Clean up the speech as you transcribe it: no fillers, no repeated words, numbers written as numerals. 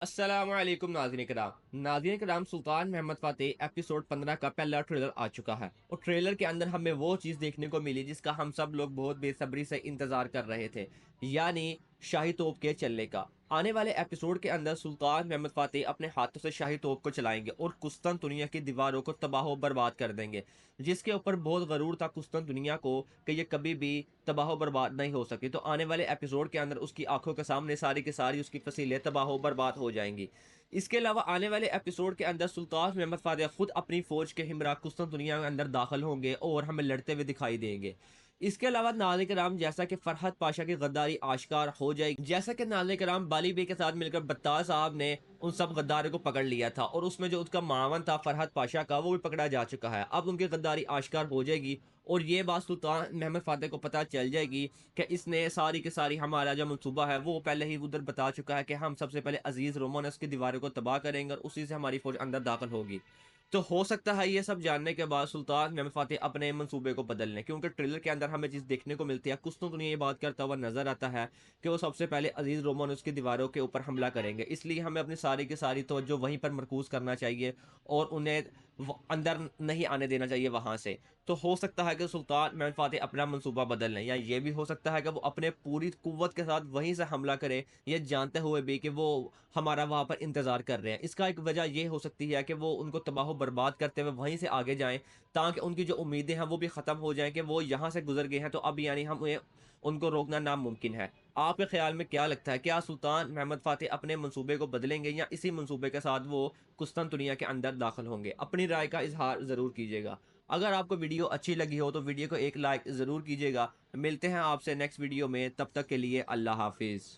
अस्सलामुअलैकुम नाज़रीन कराम सुल्तान महमद फ़ातेह एपिसोड 15 का पहला ट्रेलर आ चुका है और ट्रेलर के अंदर हमें वो चीज़ देखने को मिली जिसका हम सब लोग बहुत बेसब्री से इंतज़ार कर रहे थे, यानी शाही तोप के चलने का। आने वाले एपिसोड के अंदर सुल्तान महमद फ़ातेह अपने हाथों से शाही तोप को चलाएंगे और कुस्तुनतुनिया की दीवारों को तबाह बर्बाद कर देंगे, जिसके ऊपर बहुत गरूर था कुस्तुनतुनिया को कि ये कभी भी तबाह बर्बाद नहीं हो सकती। तो आने वाले एपिसोड के अंदर उसकी आंखों के सामने सारी की सारी उसकी फसीलें तबाह बर्बाद हो जाएंगी। इसके अलावा आने वाले एपिसोड के अंदर सुल्तान महमद फ़ातेह खुद अपनी फ़ौज के हमरा कुस्तुनतुनिया के अंदर दाखिल होंगे और हमें लड़ते हुए दिखाई देंगे। इसके अलावा नाज़रीन कराम, जैसा कि फरहद पाशा की गद्दारी आश्कार हो जाएगी, जैसा कि नाज़रीन कराम बाली बे के साथ मिलकर बत्तार साहब ने उन सब गद्दारों को पकड़ लिया था और उसमें जो उसका मावन था फरहद पाशा का, वो भी पकड़ा जा चुका है। अब उनकी गद्दारी आश्कार हो जाएगी और ये बात सुल्तान महमद फ़ातेह को पता चल जाएगी कि इसने सारी की सारी हमारा जो मनसूबा है वो पहले ही उधर बता चुका है कि हम सबसे पहले अजीज़ रोमानस की दीवारों को तबाह करेंगे और उसी से हमारी फ़ौज अंदर दाखिल होगी। तो हो सकता है ये सब जानने के बाद सुल्तान महमद फ़ातेह अपने मंसूबे को बदल लें, क्योंकि ट्रेलर के अंदर हमें चीज़ देखने को मिलती है, कुस्तुनतुनिया ये बात करता हुआ नज़र आता है कि वो सबसे पहले अजीज़ रोमानस की दीवारों के ऊपर हमला करेंगे। इसलिए हमें अपनी सारी की सारी तवज्जो वहीं पर मरकूज़ करना चाहिए और उन्हें अंदर नहीं आने देना चाहिए वहां से। तो हो सकता है कि सुल्तान महमद फ़ातेह अपना मंसूबा बदल लें, या ये भी हो सकता है कि वो अपने पूरी कुव्वत के साथ वहीं से हमला करें, ये जानते हुए भी कि वो हमारा वहां पर इंतजार कर रहे हैं। इसका एक वजह ये हो सकती है कि वो उनको तबाह बर्बाद करते हुए वहीं से आगे जाएं, ताकि उनकी जो उम्मीदें हैं वो भी ख़त्म हो जाएं कि वो यहाँ से गुजर गए हैं, तो अब यानी हम उनको रोकना नामुमकिन है। आपके ख्याल में क्या लगता है, क्या सुल्तान महमद फ़ातेह अपने मंसूबे को बदलेंगे या इसी मंसूबे के साथ वो कुस्तुनतुनिया के अंदर दाखिल होंगे? अपनी राय का इज़हार ज़रूर कीजिएगा। अगर आपको वीडियो अच्छी लगी हो तो वीडियो को एक लाइक ज़रूर कीजिएगा। मिलते हैं आपसे नेक्स्ट वीडियो में, तब तक के लिए अल्लाह हाफ़िज़।